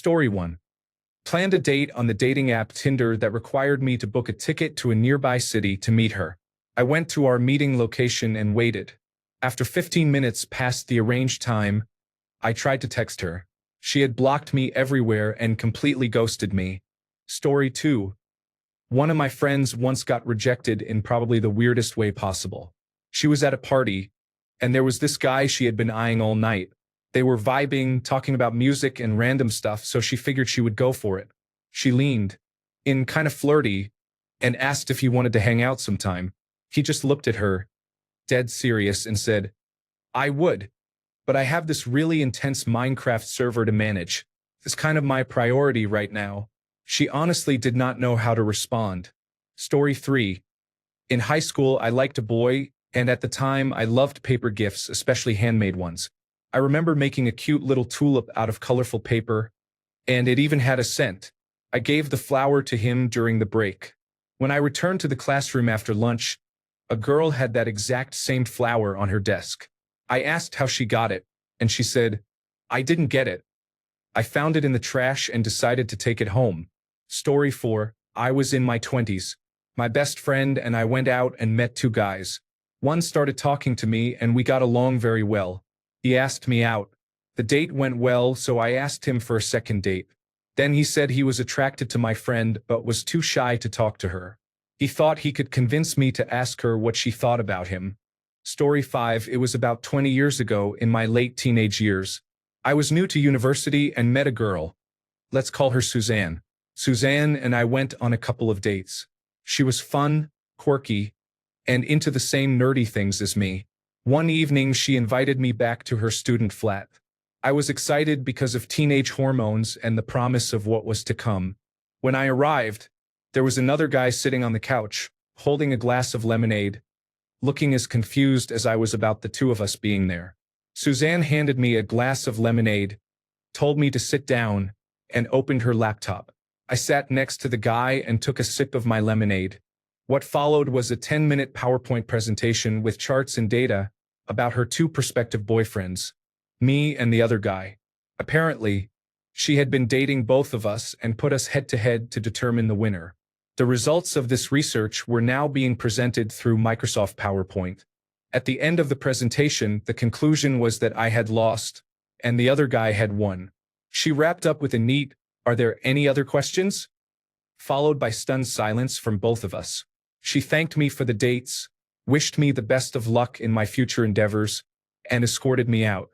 Story 1. Planned a date on the dating app Tinder that required me to book a ticket to a nearby city to meet her. I went to our meeting location and waited. After 15 minutes past the arranged time, I tried to text her. She had blocked me everywhere and completely ghosted me. Story 2. One of my friends once got rejected in probably the weirdest way possible. She was at a party, and there was this guy she had been eyeing all night. They were vibing, talking about music and random stuff, so she figured she would go for it. She leaned in kind of flirty and asked if he wanted to hang out sometime. He just looked at her, dead serious, and said, "I would, but I have this really intense Minecraft server to manage. It's kind of my priority right now." She honestly did not know how to respond. Story 3. In high school, I liked a boy, and at the time, I loved paper gifts, especially handmade ones. I remember making a cute little tulip out of colorful paper, and it even had a scent. I gave the flower to him during the break. When I returned to the classroom after lunch, a girl had that exact same flower on her desk. I asked how she got it, and she said, "I didn't get it. I found it in the trash and decided to take it home." Story 4. I was in my 20s. My best friend and I went out and met two guys. One started talking to me and we got along very well. He asked me out. The date went well, so I asked him for a second date. Then he said he was attracted to my friend but was too shy to talk to her. He thought he could convince me to ask her what she thought about him. Story 5. It was about 20 years ago in my late teenage years. I was new to university and met a girl. Let's call her Suzanne. Suzanne and I went on a couple of dates. She was fun, quirky, and into the same nerdy things as me. One evening, she invited me back to her student flat. I was excited because of teenage hormones and the promise of what was to come. When I arrived, there was another guy sitting on the couch, holding a glass of lemonade, looking as confused as I was about the two of us being there. Suzanne handed me a glass of lemonade, told me to sit down, and opened her laptop. I sat next to the guy and took a sip of my lemonade. What followed was a 10-minute PowerPoint presentation with charts and data about her two prospective boyfriends, me and the other guy. Apparently, she had been dating both of us and put us head-to-head to determine the winner. The results of this research were now being presented through Microsoft PowerPoint. At the end of the presentation, the conclusion was that I had lost, and the other guy had won. She wrapped up with a neat, "Are there any other questions?" followed by stunned silence from both of us. She thanked me for the dates, wished me the best of luck in my future endeavors, and escorted me out.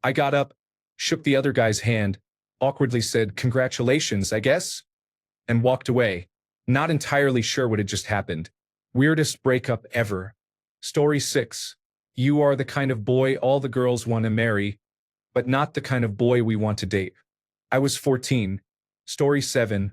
I got up, shook the other guy's hand, awkwardly said, "Congratulations, I guess," and walked away, not entirely sure what had just happened. Weirdest breakup ever. Story 6. You are the kind of boy all the girls want to marry, but not the kind of boy we want to date. I was 14. Story 7.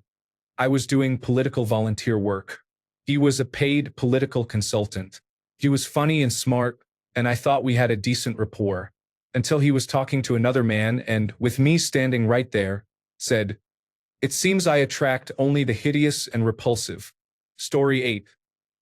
I was doing political volunteer work. He was a paid political consultant. He was funny and smart, and I thought we had a decent rapport, until he was talking to another man and, with me standing right there, said, "It seems I attract only the hideous and repulsive." Story 8.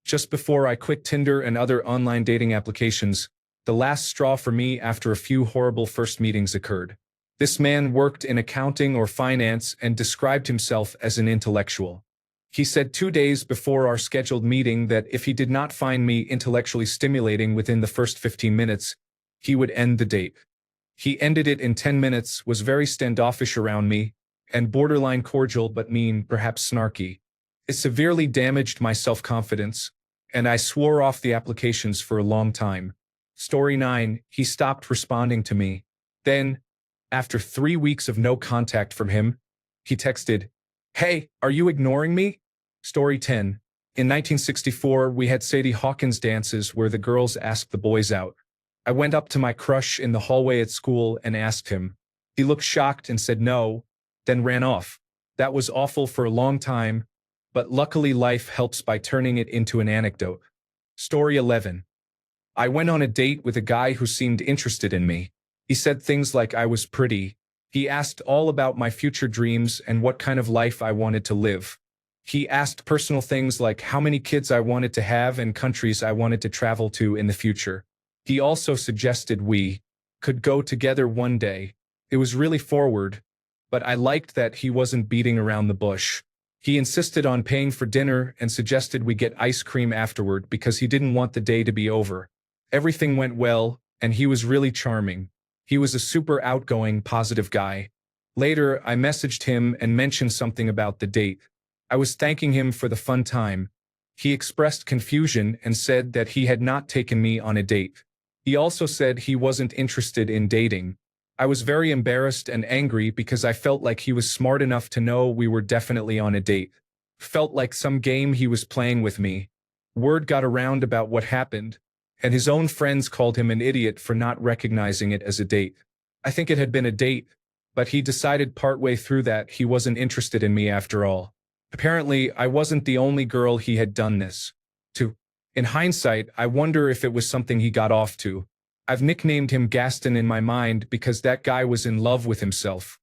Just before I quit Tinder and other online dating applications, the last straw for me after a few horrible first meetings occurred. This man worked in accounting or finance and described himself as an intellectual. He said 2 days before our scheduled meeting that if he did not find me intellectually stimulating within the first 15 minutes, he would end the date. He ended it in 10 minutes, was very standoffish around me, and borderline cordial but mean, perhaps snarky. It severely damaged my self-confidence, and I swore off the applications for a long time. Story 9. He stopped responding to me. Then, after 3 weeks of no contact from him, he texted, "Hey, are you ignoring me?" Story 10. In 1964, we had Sadie Hawkins dances where the girls asked the boys out. I went up to my crush in the hallway at school and asked him. He looked shocked and said no, then ran off. That was awful for a long time, but luckily life helps by turning it into an anecdote. Story 11. I went on a date with a guy who seemed interested in me. He said things like I was pretty. He asked all about my future dreams and what kind of life I wanted to live. He asked personal things like how many kids I wanted to have and countries I wanted to travel to in the future. He also suggested we could go together one day. It was really forward, but I liked that he wasn't beating around the bush. He insisted on paying for dinner and suggested we get ice cream afterward because he didn't want the day to be over. Everything went well, and he was really charming. He was a super outgoing, positive guy. Later, I messaged him and mentioned something about the date. I was thanking him for the fun time. He expressed confusion and said that he had not taken me on a date. He also said he wasn't interested in dating. I was very embarrassed and angry because I felt like he was smart enough to know we were definitely on a date. Felt like some game he was playing with me. Word got around about what happened, and his own friends called him an idiot for not recognizing it as a date. I think it had been a date, but he decided partway through that he wasn't interested in me after all. Apparently, I wasn't the only girl he had done this to. In hindsight, I wonder if it was something he got off to. I've nicknamed him Gaston in my mind because that guy was in love with himself.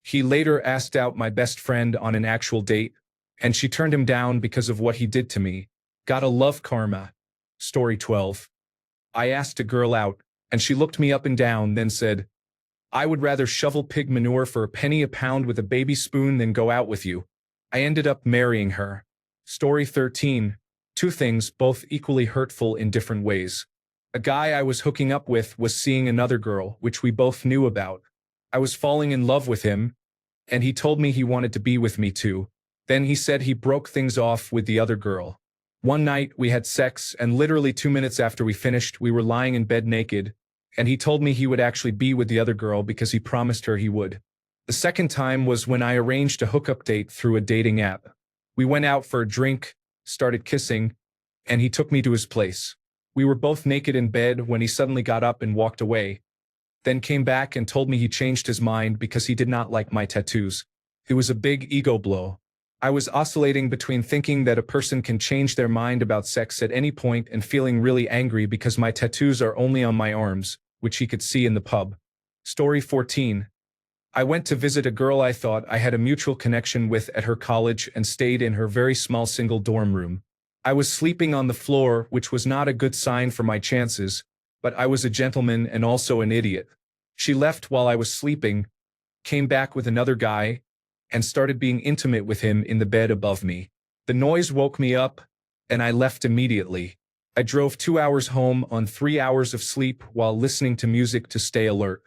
He later asked out my best friend on an actual date, and she turned him down because of what he did to me. Gotta love karma. Story 12. I asked a girl out, and she looked me up and down, then said, "I would rather shovel pig manure for a penny a pound with a baby spoon than go out with you." I ended up marrying her. Story 13. Two things, both equally hurtful in different ways. A guy I was hooking up with was seeing another girl, which we both knew about. I was falling in love with him, and he told me he wanted to be with me too. Then he said he broke things off with the other girl. One night, we had sex, and literally 2 minutes after we finished, we were lying in bed naked, and he told me he would actually be with the other girl because he promised her he would. The second time was when I arranged a hookup date through a dating app. We went out for a drink, started kissing, and he took me to his place. We were both naked in bed when he suddenly got up and walked away, then came back and told me he changed his mind because he did not like my tattoos. It was a big ego blow. I was oscillating between thinking that a person can change their mind about sex at any point and feeling really angry because my tattoos are only on my arms, which he could see in the pub. Story 14. I went to visit a girl I thought I had a mutual connection with at her college and stayed in her very small single dorm room. I was sleeping on the floor, which was not a good sign for my chances, but I was a gentleman and also an idiot. She left while I was sleeping, came back with another guy, and started being intimate with him in the bed above me. The noise woke me up, and I left immediately. I drove 2 hours home on 3 hours of sleep while listening to music to stay alert.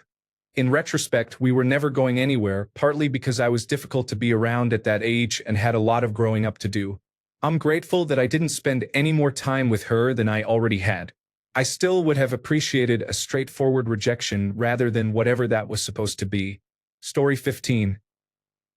In retrospect, we were never going anywhere, partly because I was difficult to be around at that age and had a lot of growing up to do. I'm grateful that I didn't spend any more time with her than I already had. I still would have appreciated a straightforward rejection rather than whatever that was supposed to be. Story 15.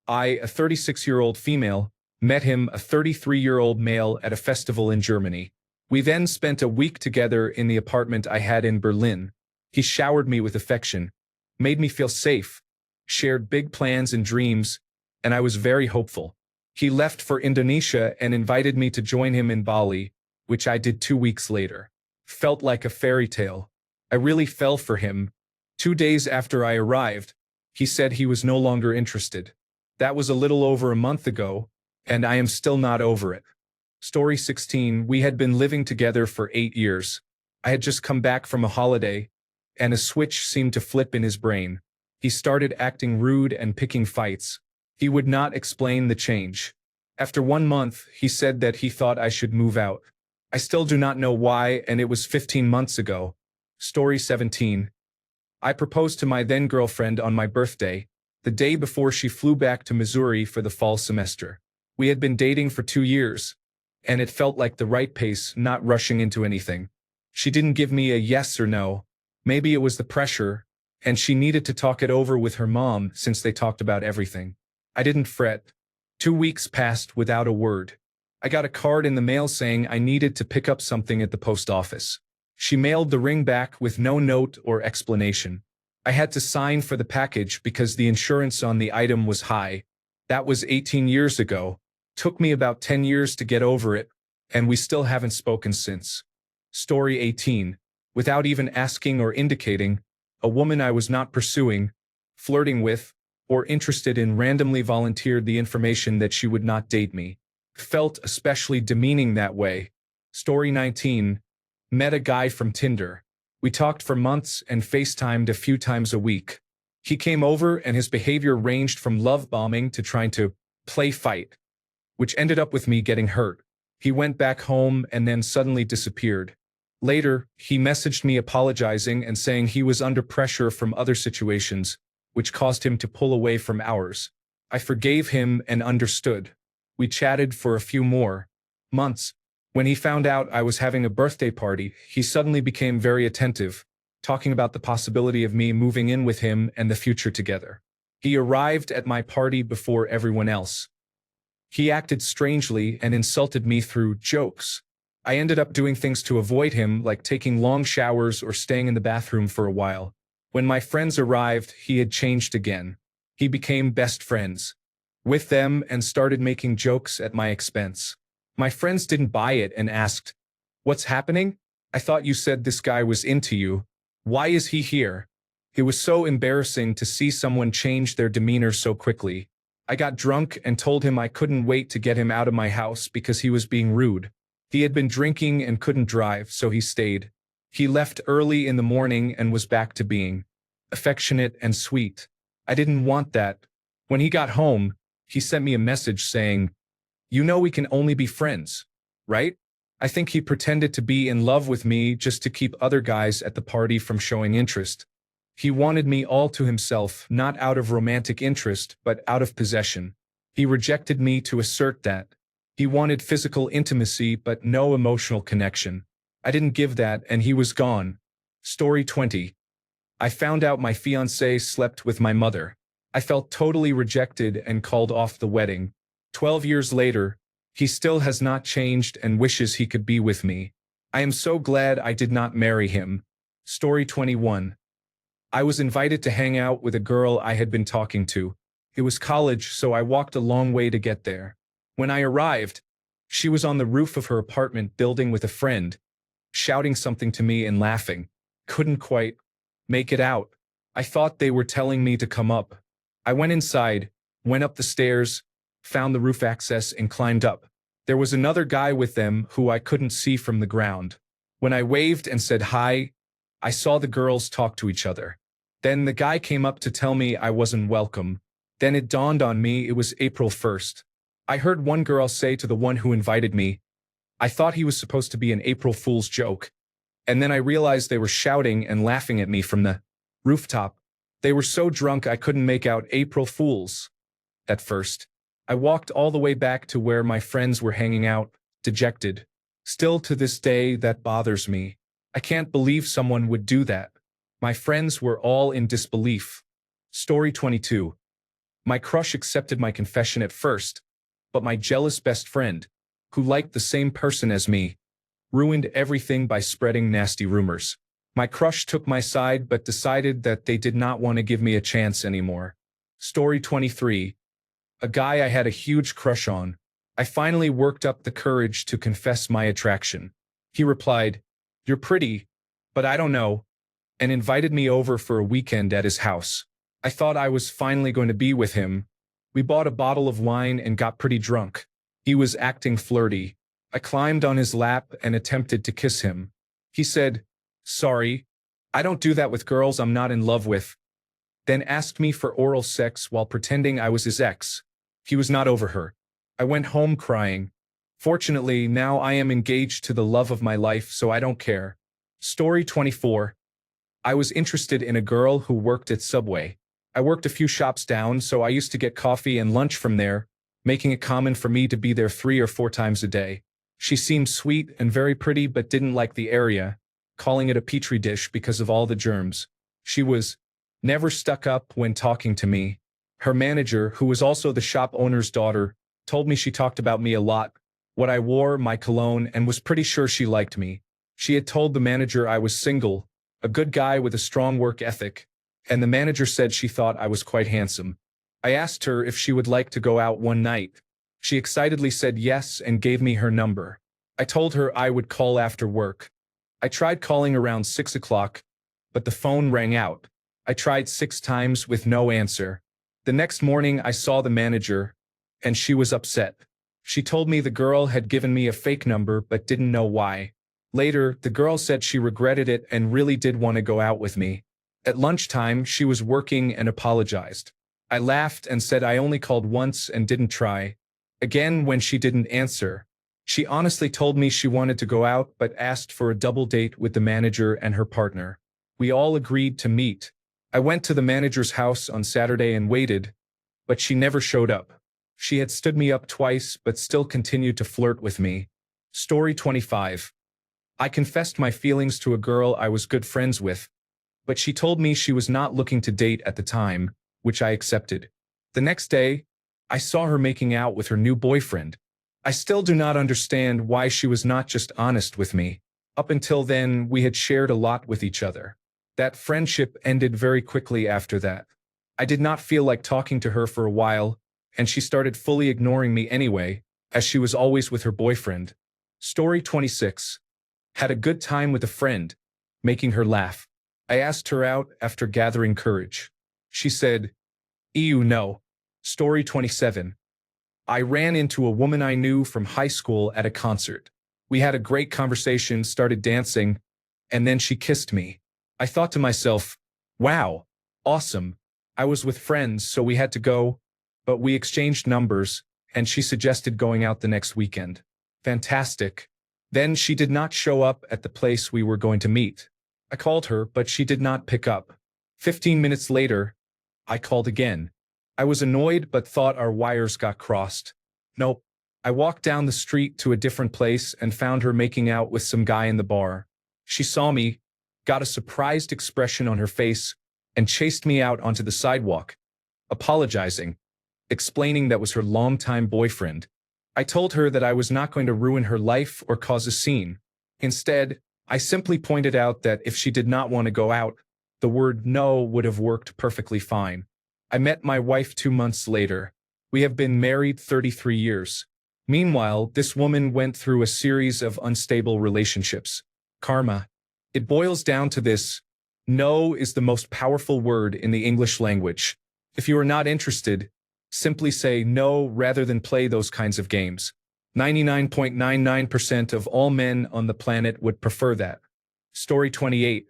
I, a 36-year-old female, met him, a 33-year-old male, at a festival in Germany. We then spent a week together in the apartment I had in Berlin. He showered me with affection, made me feel safe, shared big plans and dreams, and I was very hopeful. He left for Indonesia and invited me to join him in Bali, which I did 2 weeks later. Felt like a fairy tale. I really fell for him. 2 days after I arrived, he said he was no longer interested. That was a little over a month ago, and I am still not over it. Story 16. We had been living together for 8 years. I had just come back from a holiday, and a switch seemed to flip in his brain. He started acting rude and picking fights. He would not explain the change. After 1 month, he said that he thought I should move out. I still do not know why, and it was 15 months ago. Story 17. I proposed to my then-girlfriend on my birthday, the day before she flew back to Missouri for the fall semester. We had been dating for 2 years, and it felt like the right pace, not rushing into anything. She didn't give me a yes or no. Maybe it was the pressure, and she needed to talk it over with her mom since they talked about everything. I didn't fret. 2 weeks passed without a word. I got a card in the mail saying I needed to pick up something at the post office. She mailed the ring back with no note or explanation. I had to sign for the package because the insurance on the item was high. That was 18 years ago. Took me about 10 years to get over it, and we still haven't spoken since. Story 18. Without even asking or indicating, a woman I was not pursuing, flirting with, or interested in randomly volunteered the information that she would not date me. Felt especially demeaning that way. Story 19. Met a guy from Tinder. We talked for months and FaceTimed a few times a week. He came over and his behavior ranged from love bombing to trying to play fight, which ended up with me getting hurt. He went back home and then suddenly disappeared. Later, he messaged me apologizing and saying he was under pressure from other situations, which caused him to pull away from ours. I forgave him and understood. We chatted for a few more months. When he found out I was having a birthday party, he suddenly became very attentive, talking about the possibility of me moving in with him and the future together. He arrived at my party before everyone else. He acted strangely and insulted me through jokes. I ended up doing things to avoid him, like taking long showers or staying in the bathroom for a while. When my friends arrived, he had changed again. He became best friends with them and started making jokes at my expense. My friends didn't buy it and asked, "What's happening? I thought you said this guy was into you. Why is he here?" It was so embarrassing to see someone change their demeanor so quickly. I got drunk and told him I couldn't wait to get him out of my house because he was being rude. He had been drinking and couldn't drive, so he stayed. He left early in the morning and was back to being affectionate and sweet. I didn't want that. When he got home, he sent me a message saying, "You know we can only be friends, right?" I think he pretended to be in love with me just to keep other guys at the party from showing interest. He wanted me all to himself, not out of romantic interest, but out of possession. He rejected me to assert that. He wanted physical intimacy, but no emotional connection. I didn't give that, and he was gone. Story 20. I found out my fiancé slept with my mother. I felt totally rejected and called off the wedding. 12 years later, he still has not changed and wishes he could be with me. I am so glad I did not marry him. Story 21. I was invited to hang out with a girl I had been talking to. It was college, so I walked a long way to get there. When I arrived, she was on the roof of her apartment building with a friend, shouting something to me and laughing. Couldn't quite make it out. I thought they were telling me to come up. I went inside, went up the stairs, found the roof access and climbed up. There was another guy with them who I couldn't see from the ground. When I waved and said hi, I saw the girls talk to each other. Then the guy came up to tell me I wasn't welcome. Then it dawned on me it was April 1st. I heard one girl say to the one who invited me, "I thought he was supposed to be an April Fool's joke." And then I realized they were shouting and laughing at me from the rooftop. They were so drunk I couldn't make out April Fools. At first, I walked all the way back to where my friends were hanging out, dejected. Still to this day, that bothers me. I can't believe someone would do that. My friends were all in disbelief. Story 22. My crush accepted my confession at first, but my jealous best friend, who liked the same person as me, ruined everything by spreading nasty rumors. My crush took my side but decided that they did not want to give me a chance anymore. Story 23. A guy I had a huge crush on. I finally worked up the courage to confess my attraction. He replied, "You're pretty, but I don't know," and invited me over for a weekend at his house. I thought I was finally going to be with him. We bought a bottle of wine and got pretty drunk. He was acting flirty. I climbed on his lap and attempted to kiss him. He said, "Sorry, I don't do that with girls I'm not in love with," then asked me for oral sex while pretending I was his ex. He was not over her. I went home crying. Fortunately, now I am engaged to the love of my life, so I don't care. Story 24. I was interested in a girl who worked at Subway. I worked a few shops down, so I used to get coffee and lunch from there, making it common for me to be there 3 or 4 times a day. She seemed sweet and very pretty but didn't like the area, calling it a petri dish because of all the germs. She was never stuck up when talking to me. Her manager, who was also the shop owner's daughter, told me she talked about me a lot, what I wore, my cologne, and was pretty sure she liked me. She had told the manager I was single, a good guy with a strong work ethic, and the manager said she thought I was quite handsome. I asked her if she would like to go out one night. She excitedly said yes and gave me her number. I told her I would call after work. I tried calling around 6 o'clock, but the phone rang out. I tried 6 times with no answer. The next morning I saw the manager, and she was upset. She told me the girl had given me a fake number but didn't know why. Later, the girl said she regretted it and really did want to go out with me. At lunchtime, she was working and apologized. I laughed and said I only called once and didn't try. Again, when she didn't answer, she honestly told me she wanted to go out but asked for a double date with the manager and her partner. We all agreed to meet. I went to the manager's house on Saturday and waited, but she never showed up. She had stood me up twice but still continued to flirt with me. Story 25. I confessed my feelings to a girl I was good friends with, but she told me she was not looking to date at the time, which I accepted. The next day, I saw her making out with her new boyfriend. I still do not understand why she was not just honest with me. Up until then, we had shared a lot with each other. That friendship ended very quickly after that. I did not feel like talking to her for a while, and she started fully ignoring me anyway, as she was always with her boyfriend. Story 26. Had a good time with a friend, making her laugh. I asked her out after gathering courage. She said, "Ew, no." Story 27. I ran into a woman I knew from high school at a concert. We had a great conversation, started dancing, and then she kissed me. I thought to myself, wow, awesome. I was with friends, so we had to go, but we exchanged numbers, and she suggested going out the next weekend. Fantastic. Then she did not show up at the place we were going to meet. I called her, but she did not pick up. 15 minutes later, I called again. I was annoyed but thought our wires got crossed. Nope. I walked down the street to a different place and found her making out with some guy in the bar. She saw me, got a surprised expression on her face, and chased me out onto the sidewalk, apologizing, explaining that was her longtime boyfriend. I told her that I was not going to ruin her life or cause a scene. Instead, I simply pointed out that if she did not want to go out, the word no would have worked perfectly fine. I met my wife 2 months later. We have been married 33 years. Meanwhile, this woman went through a series of unstable relationships. Karma. It boils down to this: no is the most powerful word in the English language. If you are not interested, simply say no rather than play those kinds of games. 99.99% of all men on the planet would prefer that. Story 28.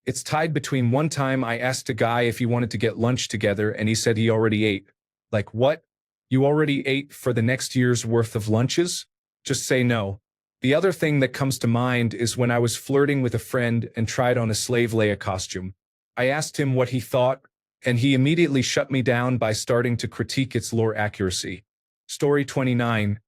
It's tied between one time I asked a guy if he wanted to get lunch together and he said he already ate. Like, what? You already ate for the next year's worth of lunches? Just say no. The other thing that comes to mind is when I was flirting with a friend and tried on a slave Leia costume. I asked him what he thought, and he immediately shut me down by starting to critique its lore accuracy. Story 29.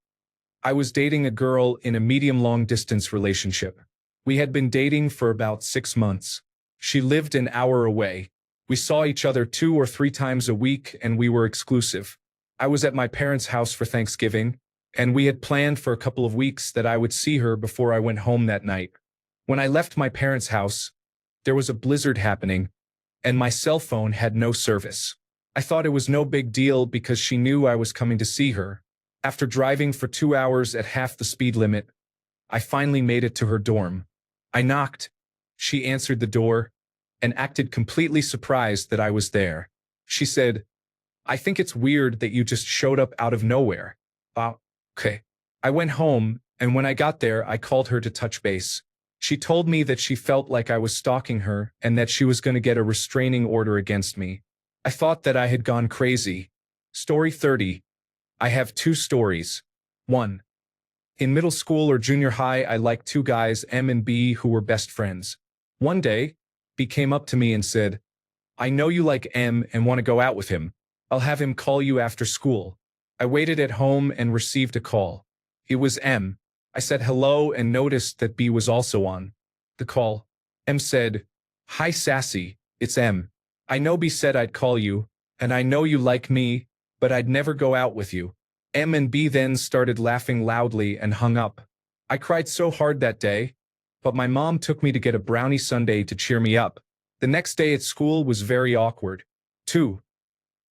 I was dating a girl in a medium-long distance relationship. We had been dating for about 6 months. She lived an hour away. We saw each other 2 or 3 times a week and we were exclusive. I was at my parents' house for Thanksgiving, and we had planned for a couple of weeks that I would see her before I went home that night. When I left my parents' house, there was a blizzard happening, and my cell phone had no service. I thought it was no big deal because she knew I was coming to see her. After driving for 2 hours at half the speed limit, I finally made it to her dorm. I knocked. She answered the door and acted completely surprised that I was there. She said, "I think it's weird that you just showed up out of nowhere." Okay. I went home, and when I got there, I called her to touch base. She told me that she felt like I was stalking her and that she was going to get a restraining order against me. I thought that I had gone crazy. Story 30. I have 2 stories. 1. In middle school or junior high, I liked 2 guys, M and B, who were best friends. One day, B came up to me and said, "I know you like M and want to go out with him. I'll have him call you after school." I waited at home and received a call. It was M. I said hello and noticed that B was also on the call. M said, "Hi Sassy, it's M. I know B said I'd call you, and I know you like me, but I'd never go out with you." M and B then started laughing loudly and hung up. I cried so hard that day, but my mom took me to get a brownie sundae to cheer me up. The next day at school was very awkward. 2.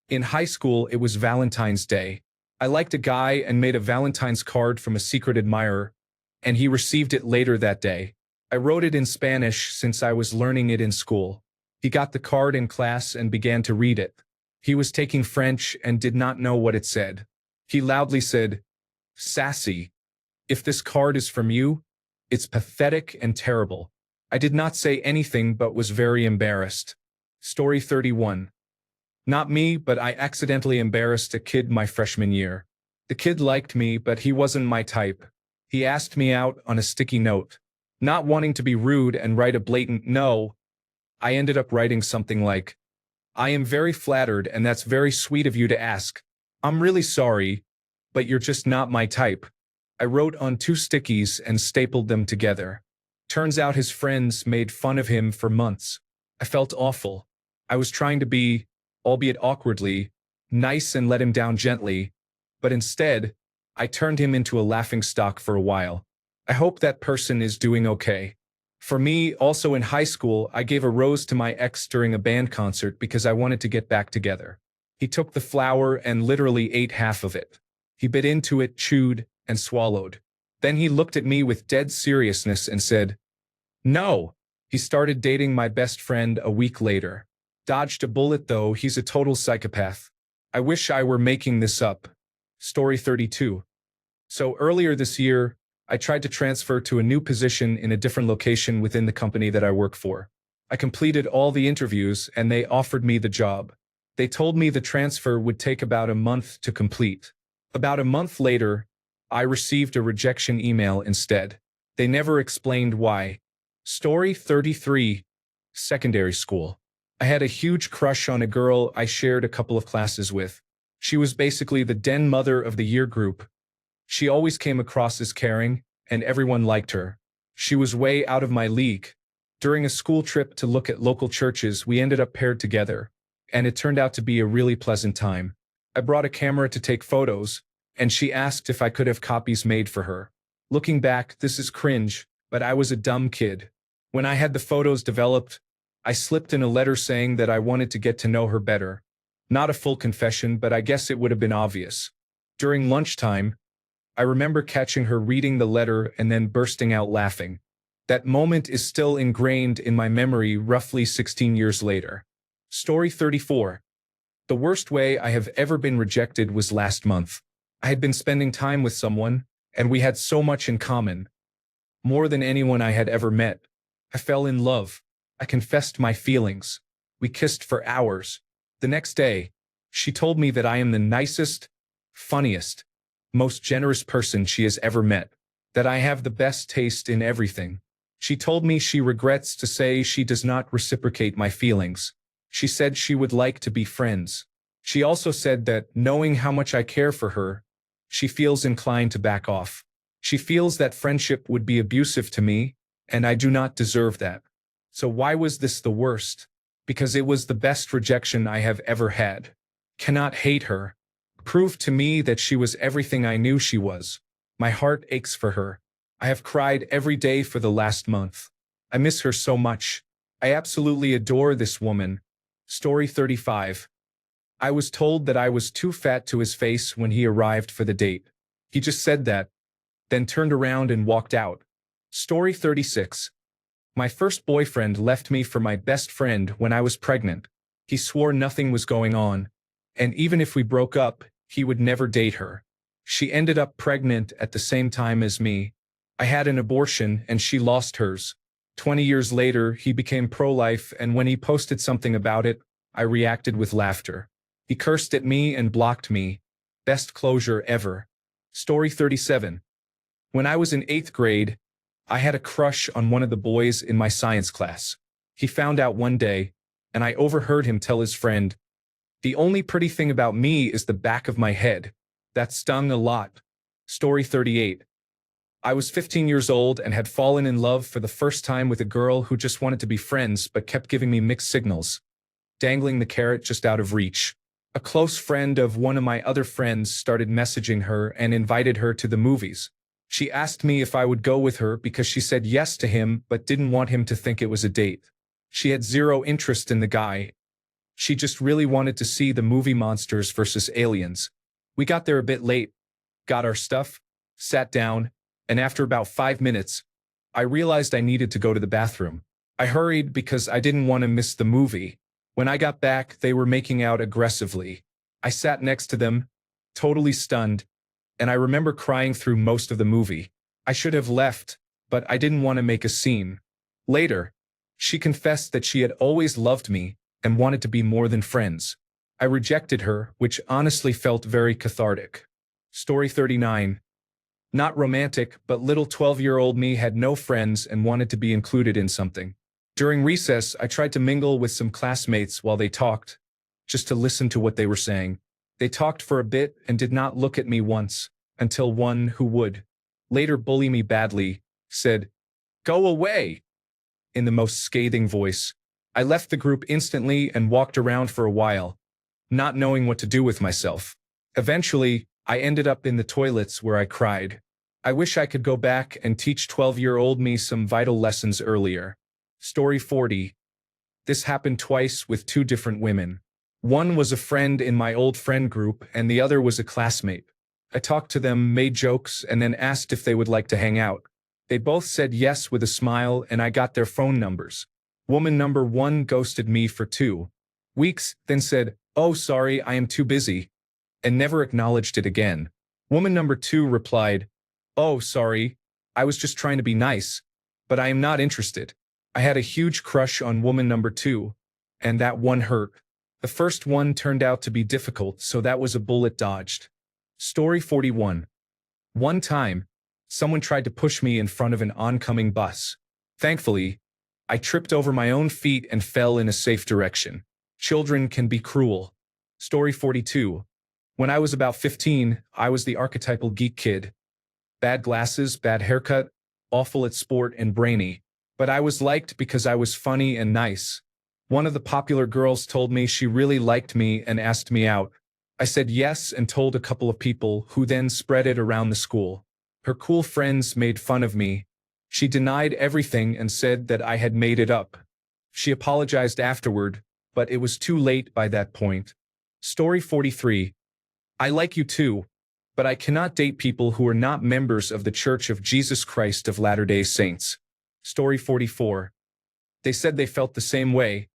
In high school, it was Valentine's Day. I liked a guy and made a Valentine's card from a secret admirer, and he received it later that day. I wrote it in Spanish since I was learning it in school. He got the card in class and began to read it. He was taking French and did not know what it said. He loudly said, "Sassy, if this card is from you, it's pathetic and terrible." I did not say anything but was very embarrassed. Story 31. Not me, but I accidentally embarrassed a kid my freshman year. The kid liked me, but he wasn't my type. He asked me out on a sticky note. Not wanting to be rude and write a blatant no, I ended up writing something like, I am very flattered and that's very sweet of you to ask. I'm really sorry, but you're just not my type. I wrote on 2 stickies and stapled them together. Turns out his friends made fun of him for months. I felt awful. I was trying to be, albeit awkwardly, nice and let him down gently, but instead, I turned him into a laughingstock for a while. I hope that person is doing okay. For me, also in high school, I gave a rose to my ex during a band concert because I wanted to get back together. He took the flower and literally ate half of it. He bit into it, chewed, and swallowed. Then he looked at me with dead seriousness and said, "No." He started dating my best friend a week later. Dodged a bullet though, he's a total psychopath. I wish I were making this up. Story 32. So earlier this year, I tried to transfer to a new position in a different location within the company that I work for. I completed all the interviews and they offered me the job. They told me the transfer would take about a month to complete. About a month later, I received a rejection email instead. They never explained why. Story 33. Secondary school. I had a huge crush on a girl I shared a couple of classes with. She was basically the den mother of the year group. She always came across as caring, and everyone liked her. She was way out of my league. During a school trip to look at local churches, we ended up paired together, and it turned out to be a really pleasant time. I brought a camera to take photos, and she asked if I could have copies made for her. Looking back, this is cringe, but I was a dumb kid. When I had the photos developed, I slipped in a letter saying that I wanted to get to know her better. Not a full confession, but I guess it would have been obvious. During lunchtime, I remember catching her reading the letter and then bursting out laughing. That moment is still ingrained in my memory roughly 16 years later. Story 34. The worst way I have ever been rejected was last month. I had been spending time with someone, and we had so much in common. More than anyone I had ever met. I fell in love. I confessed my feelings. We kissed for hours. The next day, she told me that I am the nicest, funniest, most generous person she has ever met, that I have the best taste in everything. She told me she regrets to say she does not reciprocate my feelings. She said she would like to be friends. She also said that, knowing how much I care for her, she feels inclined to back off. She feels that friendship would be abusive to me, and I do not deserve that. So why was this the worst? Because it was the best rejection I have ever had. Cannot hate her. Proved to me that she was everything I knew she was. My heart aches for her. I have cried every day for the last month. I miss her so much. I absolutely adore this woman. Story 35. I was told that I was too fat to his face when he arrived for the date. He just said that, then turned around and walked out. Story 36. My first boyfriend left me for my best friend when I was pregnant. He swore nothing was going on, and even if we broke up, he would never date her. She ended up pregnant at the same time as me. I had an abortion and she lost hers. 20 years later, he became pro-life, and when he posted something about it, I reacted with laughter. He cursed at me and blocked me. Best closure ever. Story 37. When I was in 8th grade, I had a crush on one of the boys in my science class. He found out one day, and I overheard him tell his friend, "The only pretty thing about me is the back of my head." That stung a lot. Story 38. I was 15 years old and had fallen in love for the first time with a girl who just wanted to be friends but kept giving me mixed signals, dangling the carrot just out of reach. A close friend of one of my other friends started messaging her and invited her to the movies. She asked me if I would go with her because she said yes to him but didn't want him to think it was a date. She had zero interest in the guy. She just really wanted to see the movie Monsters vs. Aliens. We got there a bit late, got our stuff, sat down, and after about 5 minutes, I realized I needed to go to the bathroom. I hurried because I didn't want to miss the movie. When I got back, they were making out aggressively. I sat next to them, totally stunned, and I remember crying through most of the movie. I should have left, but I didn't want to make a scene. Later, she confessed that she had always loved me, and wanted to be more than friends. I rejected her, which honestly felt very cathartic. Story 39. Not romantic, but little 12-year-old me had no friends and wanted to be included in something. During recess, I tried to mingle with some classmates while they talked, just to listen to what they were saying. They talked for a bit and did not look at me once, until one who would later bully me badly said, "Go away," in the most scathing voice. I left the group instantly and walked around for a while, not knowing what to do with myself. Eventually, I ended up in the toilets where I cried. I wish I could go back and teach 12-year-old me some vital lessons earlier. Story 40. This happened twice with two different women. One was a friend in my old friend group and the other was a classmate. I talked to them, made jokes, and then asked if they would like to hang out. They both said yes with a smile and I got their phone numbers. Woman number one ghosted me for 2 weeks, then said, "Oh, sorry, I am too busy," and never acknowledged it again. Woman number two replied, "Oh, sorry, I was just trying to be nice, but I am not interested." I had a huge crush on woman number two, and that one hurt. The first one turned out to be difficult, so that was a bullet dodged. Story 41. One time, someone tried to push me in front of an oncoming bus. Thankfully, I tripped over my own feet and fell in a safe direction. Children can be cruel. Story 42. When I was about 15, I was the archetypal geek kid. Bad glasses, bad haircut, awful at sport and brainy. But I was liked because I was funny and nice. One of the popular girls told me she really liked me and asked me out. I said yes and told a couple of people who then spread it around the school. Her cool friends made fun of me. She denied everything and said that I had made it up. She apologized afterward, but it was too late by that point. Story 43. I like you too, but I cannot date people who are not members of the Church of Jesus Christ of Latter-day Saints. Story 44. They said they felt the same way,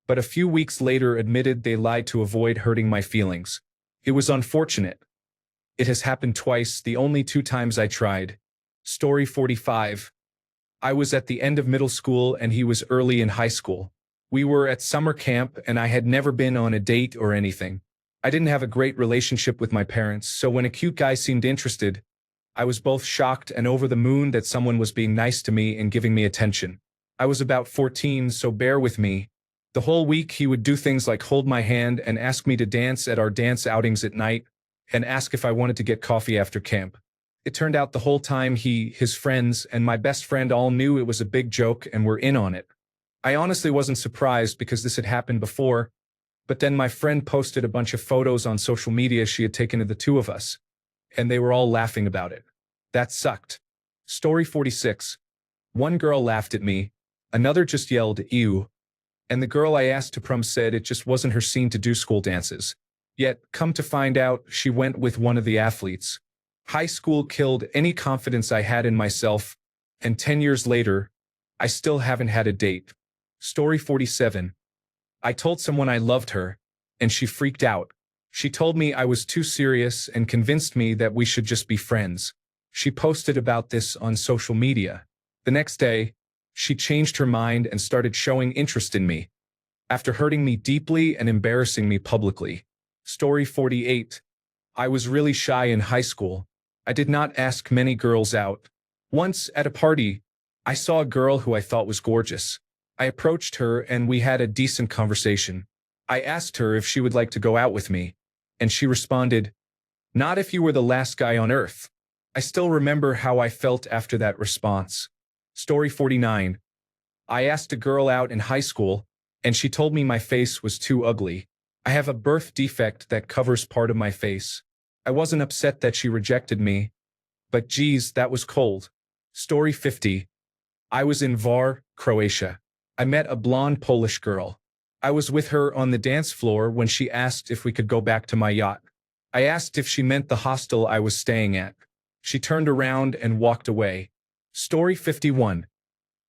but a few weeks later admitted they lied to avoid hurting my feelings. It was unfortunate. It has happened twice, the only 2 times I tried. Story 45. I was at the end of middle school and he was early in high school. We were at summer camp and I had never been on a date or anything. I didn't have a great relationship with my parents, so when a cute guy seemed interested, I was both shocked and over the moon that someone was being nice to me and giving me attention. I was about 14, so bear with me. The whole week he would do things like hold my hand and ask me to dance at our dance outings at night, and ask if I wanted to get coffee after camp. It turned out the whole time he, his friends, and my best friend all knew it was a big joke and were in on it. I honestly wasn't surprised because this had happened before, but then my friend posted a bunch of photos on social media she had taken of the two of us, and they were all laughing about it. That sucked. Story 46. One girl laughed at me, another just yelled, "Ew," and the girl I asked to prom said it just wasn't her scene to do school dances. Yet, come to find out, she went with one of the athletes. High school killed any confidence I had in myself, and 10 years later, I still haven't had a date. Story 47. I told someone I loved her, and she freaked out. She told me I was too serious and convinced me that we should just be friends. She posted about this on social media. The next day, she changed her mind and started showing interest in me, after hurting me deeply and embarrassing me publicly. Story 48. I was really shy in high school. I did not ask many girls out. Once, at a party, I saw a girl who I thought was gorgeous. I approached her and we had a decent conversation. I asked her if she would like to go out with me, and she responded, "Not if you were the last guy on earth." I still remember how I felt after that response. Story 49. I asked a girl out in high school, and she told me my face was too ugly. I have a birth defect that covers part of my face. I wasn't upset that she rejected me, but geez, that was cold. Story 50. I was in Var, Croatia. I met a blonde Polish girl. I was with her on the dance floor when she asked if we could go back to my yacht. I asked if she meant the hostel I was staying at. She turned around and walked away. Story 51.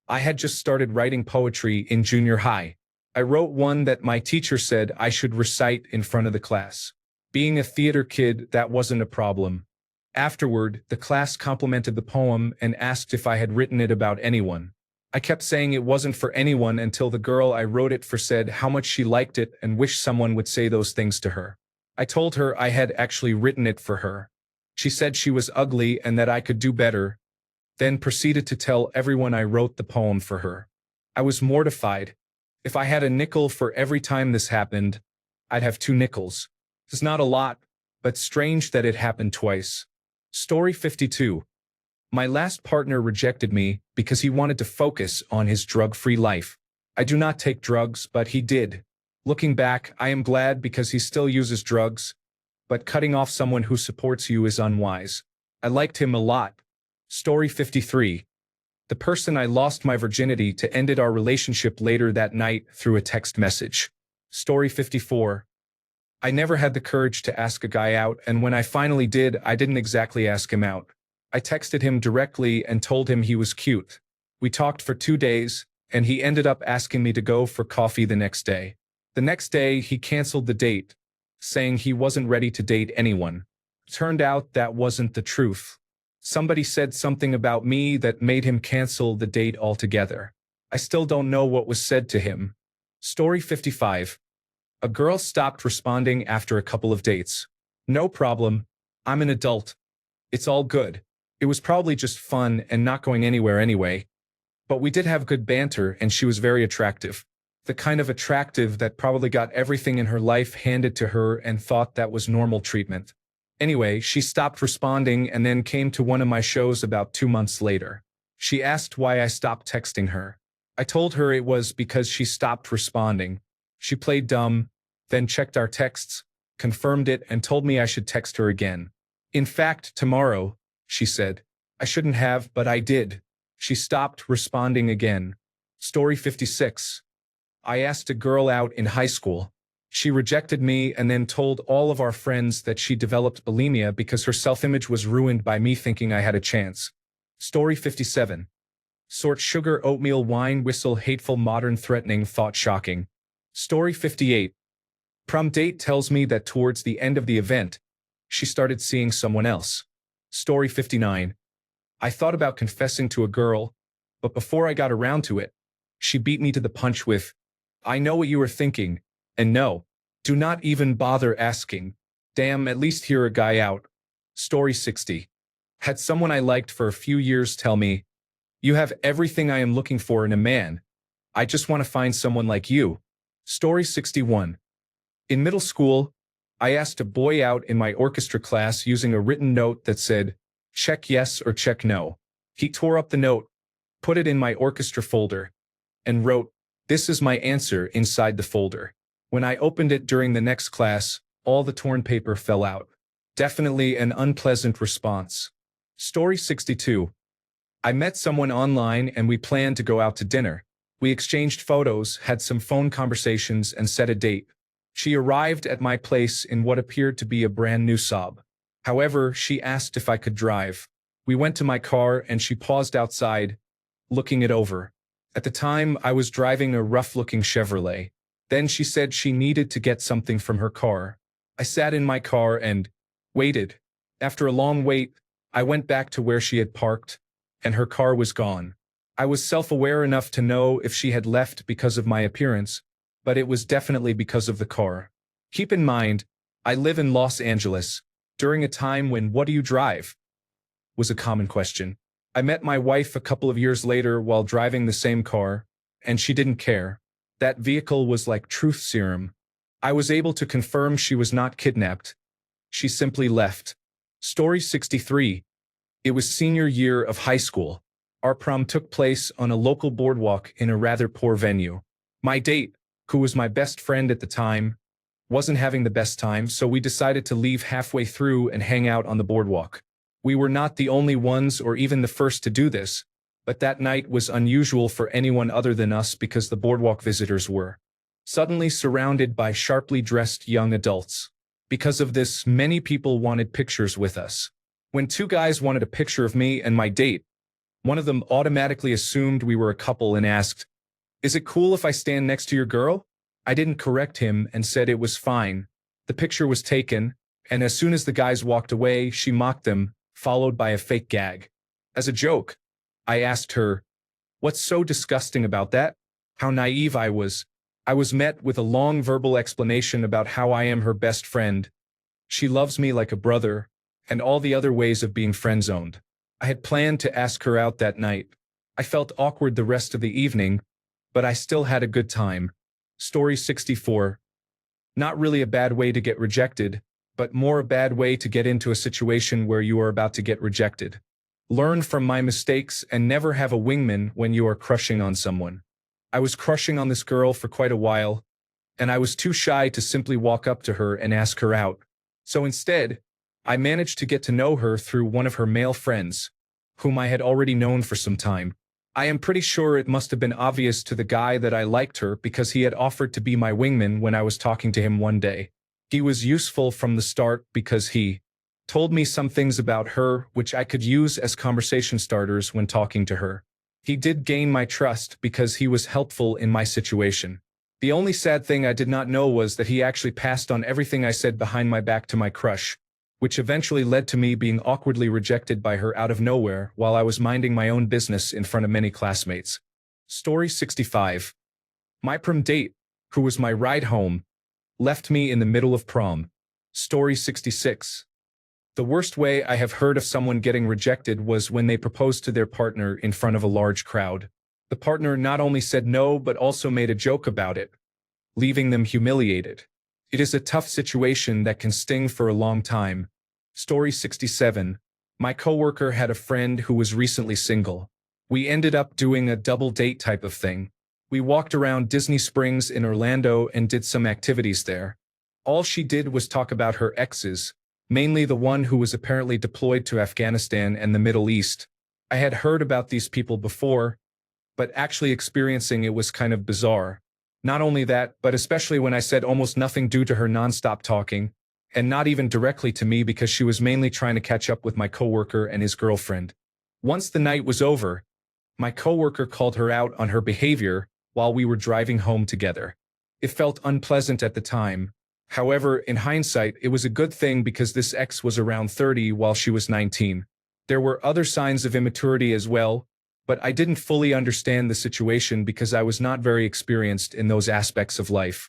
I had just started writing poetry in junior high. I wrote one that my teacher said I should recite in front of the class. Being a theater kid, that wasn't a problem. Afterward, the class complimented the poem and asked if I had written it about anyone. I kept saying it wasn't for anyone until the girl I wrote it for said how much she liked it and wished someone would say those things to her. I told her I had actually written it for her. She said she was ugly and that I could do better, then proceeded to tell everyone I wrote the poem for her. I was mortified. If I had a nickel for every time this happened, I'd have 2 nickels. It's not a lot, but strange that it happened twice. Story 52. My last partner rejected me because he wanted to focus on his drug-free life. I do not take drugs, but he did. Looking back, I am glad because he still uses drugs, but cutting off someone who supports you is unwise. I liked him a lot. Story 53. The person I lost my virginity to ended our relationship later that night through a text message. Story 54. I never had the courage to ask a guy out, and when I finally did, I didn't exactly ask him out. I texted him directly and told him he was cute. We talked for 2 days, and he ended up asking me to go for coffee the next day. The next day, he canceled the date, saying he wasn't ready to date anyone. Turned out that wasn't the truth. Somebody said something about me that made him cancel the date altogether. I still don't know what was said to him. Story 55. A girl stopped responding after a couple of dates. No problem. I'm an adult. It's all good. It was probably just fun and not going anywhere anyway. But we did have good banter and she was very attractive. The kind of attractive that probably got everything in her life handed to her and thought that was normal treatment. Anyway, she stopped responding and then came to one of my shows about 2 months later. She asked why I stopped texting her. I told her it was because she stopped responding. She played dumb, then checked our texts, confirmed it, and told me I should text her again. In fact, tomorrow, she said. I shouldn't have, but I did. She stopped responding again. Story 56. I asked a girl out in high school. She rejected me and then told all of our friends that she developed bulimia because her self-image was ruined by me thinking I had a chance. Story 57. Sort sugar oatmeal wine whistle hateful modern threatening thought shocking. Story 58. Prom date tells me that towards the end of the event, she started seeing someone else. Story 59. I thought about confessing to a girl, but before I got around to it, she beat me to the punch with, I know what you were thinking, and no, do not even bother asking. Damn, at least hear a guy out. Story 60. Had someone I liked for a few years tell me, you have everything I am looking for in a man. I just want to find someone like you. Story 61. In middle school, I asked a boy out in my orchestra class using a written note that said, check yes or check no. He tore up the note, put it in my orchestra folder, and wrote, this is my answer inside the folder. When I opened it during the next class, all the torn paper fell out. Definitely an unpleasant response. Story 62. I met someone online and we planned to go out to dinner. We exchanged photos, had some phone conversations, and set a date. She arrived at my place in what appeared to be a brand new Saab. However, she asked if I could drive. We went to my car and she paused outside, looking it over. At the time, I was driving a rough-looking Chevrolet. Then she said she needed to get something from her car. I sat in my car and waited. After a long wait, I went back to where she had parked, and her car was gone. I was self-aware enough to know if she had left because of my appearance, but it was definitely because of the car. Keep in mind, I live in Los Angeles, during a time when "what do you drive?" was a common question. I met my wife a couple of years later while driving the same car, and she didn't care. That vehicle was like truth serum. I was able to confirm she was not kidnapped. She simply left. Story 63. It was senior year of high school. Our prom took place on a local boardwalk in a rather poor venue. My date, who was my best friend at the time, wasn't having the best time, so we decided to leave halfway through and hang out on the boardwalk. We were not the only ones or even the first to do this, but that night was unusual for anyone other than us because the boardwalk visitors were suddenly surrounded by sharply dressed young adults. Because of this, many people wanted pictures with us. When 2 guys wanted a picture of me and my date, one of them automatically assumed we were a couple and asked, "Is it cool if I stand next to your girl?" I didn't correct him and said it was fine. The picture was taken, and as soon as the guys walked away, she mocked them, followed by a fake gag. As a joke, I asked her, What's so disgusting about that? How naive I was. I was met with a long verbal explanation about how I am her best friend. She loves me like a brother, and all the other ways of being friend-zoned. I had planned to ask her out that night. I felt awkward the rest of the evening, but I still had a good time. Story 64. Not really a bad way to get rejected, but more a bad way to get into a situation where you are about to get rejected. Learn from my mistakes and never have a wingman when you are crushing on someone. I was crushing on this girl for quite a while, and I was too shy to simply walk up to her and ask her out. So instead, I managed to get to know her through one of her male friends, whom I had already known for some time. I am pretty sure it must have been obvious to the guy that I liked her because he had offered to be my wingman when I was talking to him one day. He was useful from the start because he told me some things about her which I could use as conversation starters when talking to her. He did gain my trust because he was helpful in my situation. The only sad thing I did not know was that he actually passed on everything I said behind my back to my crush, which eventually led to me being awkwardly rejected by her out of nowhere while I was minding my own business in front of many classmates. Story 65. My prom date, who was my ride home, left me in the middle of prom. Story 66. The worst way I have heard of someone getting rejected was when they proposed to their partner in front of a large crowd. The partner not only said no but also made a joke about it, leaving them humiliated. It is a tough situation that can sting for a long time. Story 67. My coworker had a friend who was recently single. We ended up doing a double date type of thing. We walked around Disney Springs in Orlando and did some activities there. All she did was talk about her exes, mainly the one who was apparently deployed to Afghanistan and the Middle East. I had heard about these people before, but actually experiencing it was kind of bizarre. Not only that, but especially when I said almost nothing due to her nonstop talking, and not even directly to me because she was mainly trying to catch up with my coworker and his girlfriend. Once the night was over, my coworker called her out on her behavior while we were driving home together. It felt unpleasant at the time. However, in hindsight, it was a good thing because this ex was around 30 while she was 19. There were other signs of immaturity as well, but I didn't fully understand the situation because I was not very experienced in those aspects of life.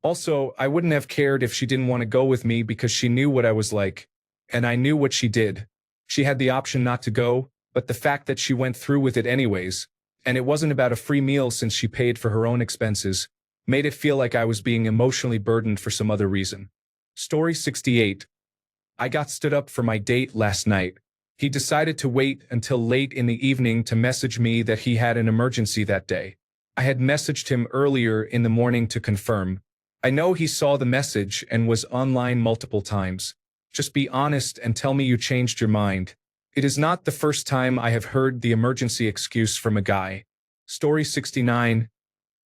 Also, I wouldn't have cared if she didn't want to go with me because she knew what I was like, and I knew what she did. She had the option not to go, but the fact that she went through with it anyways, and it wasn't about a free meal since she paid for her own expenses, made it feel like I was being emotionally burdened for some other reason. Story 68. I got stood up for my date last night. He decided to wait until late in the evening to message me that he had an emergency that day. I had messaged him earlier in the morning to confirm. I know he saw the message and was online multiple times. Just be honest and tell me you changed your mind. It is not the first time I have heard the emergency excuse from a guy. Story 69.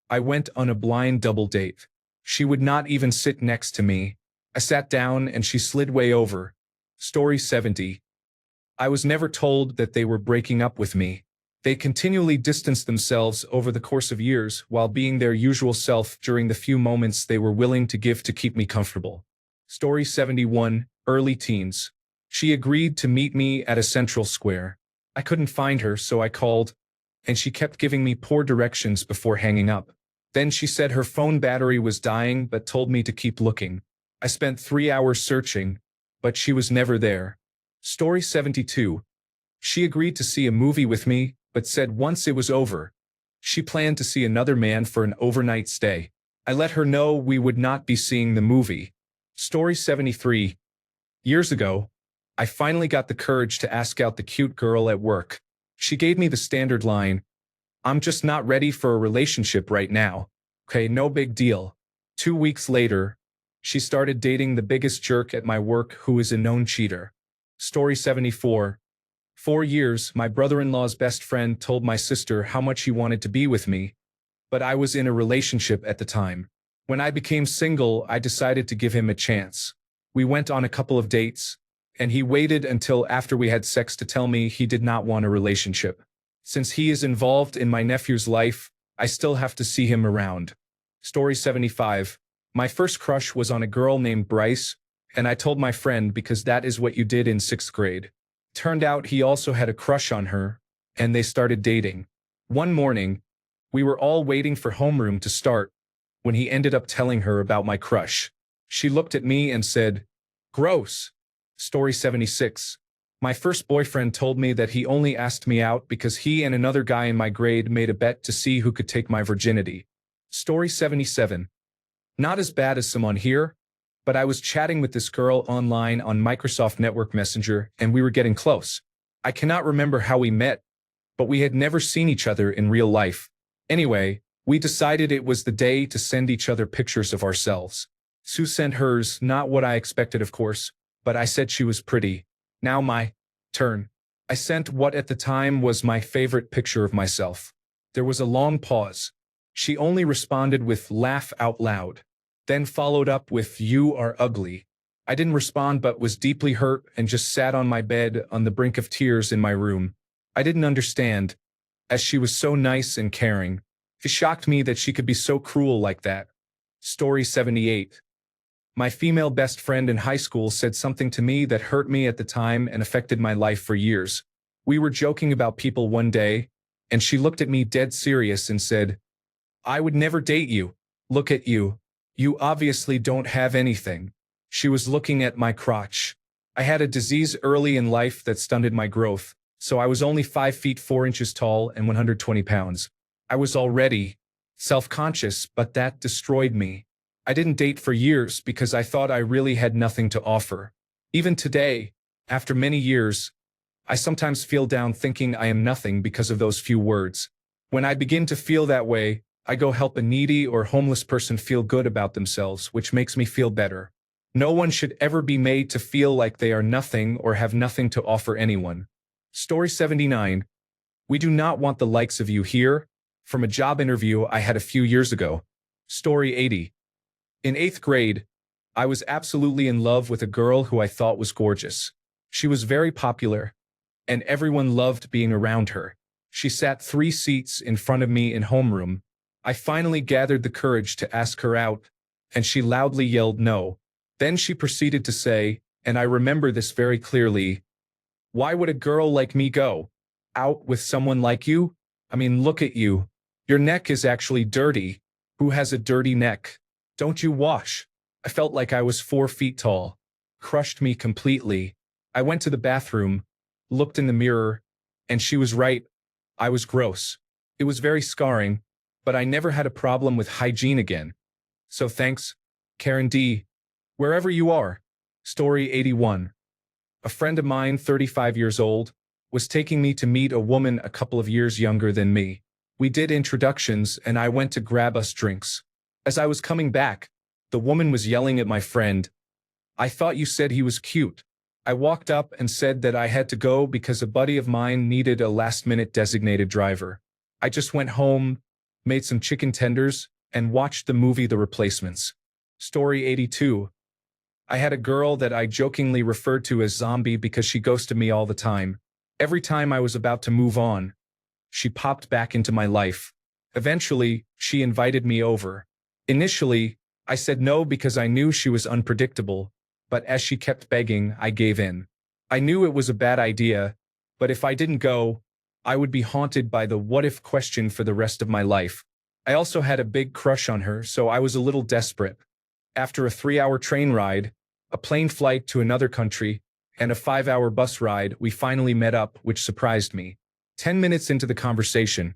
I went on a blind double date. She would not even sit next to me. I sat down and she slid way over. Story 70. I was never told that they were breaking up with me. They continually distanced themselves over the course of years while being their usual self during the few moments they were willing to give to keep me comfortable. Story 71. Early teens. She agreed to meet me at a central square. I couldn't find her, so I called, and she kept giving me poor directions before hanging up. Then she said her phone battery was dying but told me to keep looking. I spent 3 hours searching, but she was never there. Story 72. She agreed to see a movie with me, but said once it was over, she planned to see another man for an overnight stay. I let her know we would not be seeing the movie. Story 73. Years ago, I finally got the courage to ask out the cute girl at work. She gave me the standard line, "I'm just not ready for a relationship right now." Okay, no big deal. 2 weeks later, she started dating the biggest jerk at my work who is a known cheater. Story 74. 4 years, my brother-in-law's best friend told my sister how much he wanted to be with me, but I was in a relationship at the time. When I became single, I decided to give him a chance. We went on a couple of dates, and he waited until after we had sex to tell me he did not want a relationship. Since he is involved in my nephew's life, I still have to see him around. Story 75. My first crush was on a girl named Bryce, and I told my friend because that is what you did in 6th grade. Turned out he also had a crush on her, and they started dating. One morning, we were all waiting for homeroom to start when he ended up telling her about my crush. She looked at me and said, "Gross." Story 76. My first boyfriend told me that he only asked me out because he and another guy in my grade made a bet to see who could take my virginity. Story 77. Not as bad as some on here, but I was chatting with this girl online on Microsoft Network Messenger and we were getting close. I cannot remember how we met, but we had never seen each other in real life. Anyway, we decided it was the day to send each other pictures of ourselves. Sue sent hers, not what I expected of course, but I said she was pretty. Now my turn. I sent what at the time was my favorite picture of myself. There was a long pause. She only responded with "laugh out loud," then followed up with "you are ugly." I didn't respond but was deeply hurt and just sat on my bed on the brink of tears in my room. I didn't understand, as she was so nice and caring. It shocked me that she could be so cruel like that. Story 78. My female best friend in high school said something to me that hurt me at the time and affected my life for years. We were joking about people one day, and she looked at me dead serious and said, "I would never date you. Look at you. You obviously don't have anything." She was looking at my crotch. I had a disease early in life that stunted my growth, so I was only 5 feet 4 inches tall and 120 pounds. I was already self-conscious, but that destroyed me. I didn't date for years because I thought I really had nothing to offer. Even today, after many years, I sometimes feel down thinking I am nothing because of those few words. When I begin to feel that way, I go help a needy or homeless person feel good about themselves, which makes me feel better. No one should ever be made to feel like they are nothing or have nothing to offer anyone. Story 79. We do not want the likes of you here. From a job interview I had a few years ago. Story 80. In 8th grade, I was absolutely in love with a girl who I thought was gorgeous. She was very popular, and everyone loved being around her. She sat 3 seats in front of me in homeroom. I finally gathered the courage to ask her out, and she loudly yelled no. Then she proceeded to say, and I remember this very clearly, "Why would a girl like me go out with someone like you? I mean, look at you. Your neck is actually dirty. Who has a dirty neck? Don't you wash?" I felt like I was 4 feet tall. Crushed me completely. I went to the bathroom, looked in the mirror, and she was right. I was gross. It was very scarring, but I never had a problem with hygiene again. So thanks, Karen D. Wherever you are. Story 81. A friend of mine, 35 years old, was taking me to meet a woman a couple of years younger than me. We did introductions and I went to grab us drinks. As I was coming back, the woman was yelling at my friend, "I thought you said he was cute." I walked up and said that I had to go because a buddy of mine needed a last-minute designated driver. I just went home, made some chicken tenders, and watched the movie The Replacements. Story 82. I had a girl that I jokingly referred to as Zombie because she ghosted me all the time. Every time I was about to move on, she popped back into my life. Eventually, she invited me over. Initially, I said no because I knew she was unpredictable, but as she kept begging, I gave in. I knew it was a bad idea, but if I didn't go, I would be haunted by the what-if question for the rest of my life. I also had a big crush on her, so I was a little desperate. After a 3-hour train ride, a plane flight to another country, and a 5-hour bus ride, we finally met up, which surprised me. 10 minutes into the conversation,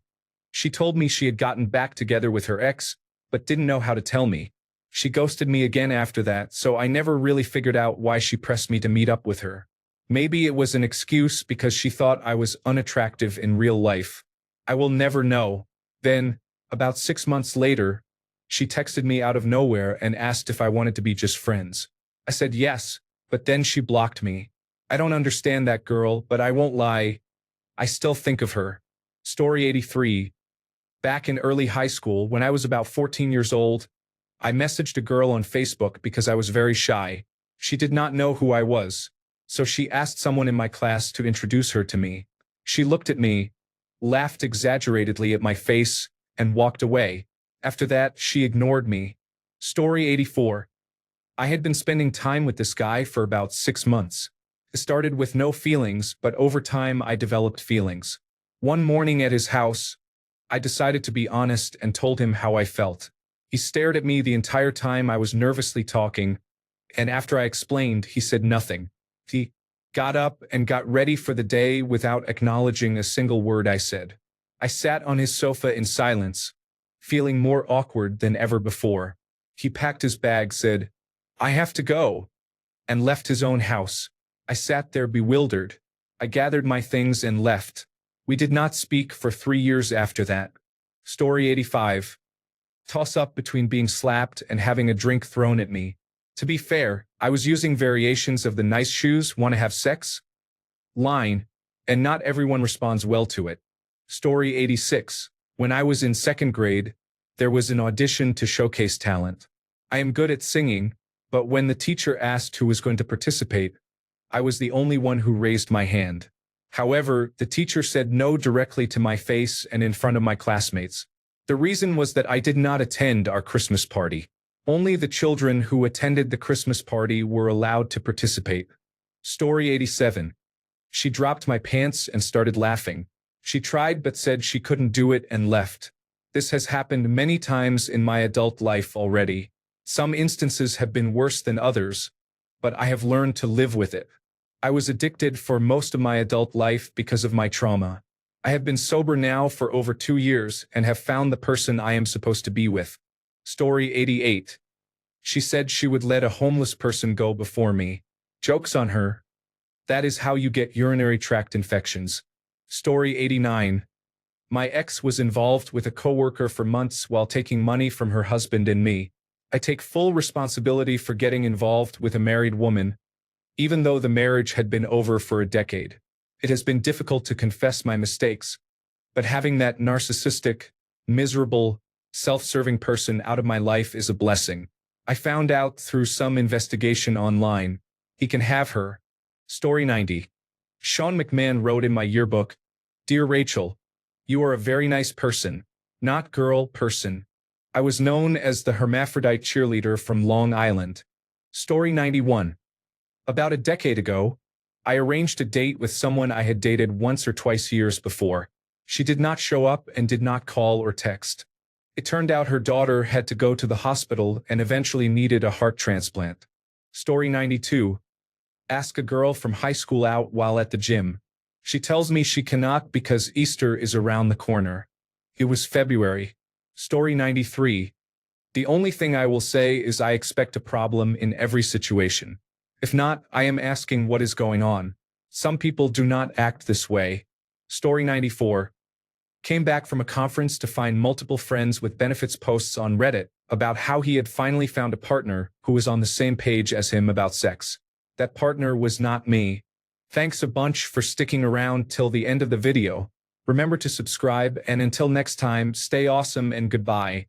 she told me she had gotten back together with her ex, but didn't know how to tell me. She ghosted me again after that, so I never really figured out why she pressed me to meet up with her. Maybe it was an excuse because she thought I was unattractive in real life. I will never know. Then, about 6 months later, she texted me out of nowhere and asked if I wanted to be just friends. I said yes, but then she blocked me. I don't understand that girl, but I won't lie. I still think of her. Story 83. Back in early high school, when I was about 14 years old, I messaged a girl on Facebook because I was very shy. She did not know who I was, so she asked someone in my class to introduce her to me. She looked at me, laughed exaggeratedly at my face, and walked away. After that, she ignored me. Story 84. I had been spending time with this guy for about 6 months. It started with no feelings, but over time I developed feelings. One morning at his house, I decided to be honest and told him how I felt. He stared at me the entire time I was nervously talking, and after I explained, he said nothing. He got up and got ready for the day without acknowledging a single word I said. I sat on his sofa in silence, feeling more awkward than ever before. He packed his bag, said, "I have to go," and left his own house. I sat there bewildered. I gathered my things and left. We did not speak for 3 years after that. Story 85. Toss-up between being slapped and having a drink thrown at me. To be fair, I was using variations of the "nice shoes, wanna have sex" line, and not everyone responds well to it. Story 86. When I was in 2nd grade, there was an audition to showcase talent. I am good at singing, but when the teacher asked who was going to participate, I was the only one who raised my hand. However, the teacher said no directly to my face and in front of my classmates. The reason was that I did not attend our Christmas party. Only the children who attended the Christmas party were allowed to participate. Story 87. She dropped my pants and started laughing. She tried but said she couldn't do it and left. This has happened many times in my adult life already. Some instances have been worse than others, but I have learned to live with it. I was addicted for most of my adult life because of my trauma. I have been sober now for over 2 years and have found the person I am supposed to be with. Story 88. She said she would let a homeless person go before me. Joke's on her. That is how you get urinary tract infections. Story 89. My ex was involved with a coworker for months while taking money from her husband and me. I take full responsibility for getting involved with a married woman, even though the marriage had been over for a decade. It has been difficult to confess my mistakes, but having that narcissistic, miserable, self-serving person out of my life is a blessing. I found out through some investigation online. He can have her. Story 90. Sean McMahon wrote in my yearbook, "Dear Rachel, you are a very nice person, not girl person." I was known as the hermaphrodite cheerleader from Long Island. Story 91. About a decade ago, I arranged a date with someone I had dated once or twice years before. She did not show up and did not call or text. It turned out her daughter had to go to the hospital and eventually needed a heart transplant. Story 92. Ask a girl from high school out while at the gym. She tells me she cannot because Easter is around the corner. It was February. Story 93. The only thing I will say is I expect a problem in every situation. If not, I am asking what is going on. Some people do not act this way. Story 94. Came back from a conference to find multiple friends with benefits posts on Reddit about how he had finally found a partner who was on the same page as him about sex. That partner was not me. Thanks a bunch for sticking around till the end of the video. Remember to subscribe, and until next time, stay awesome and goodbye.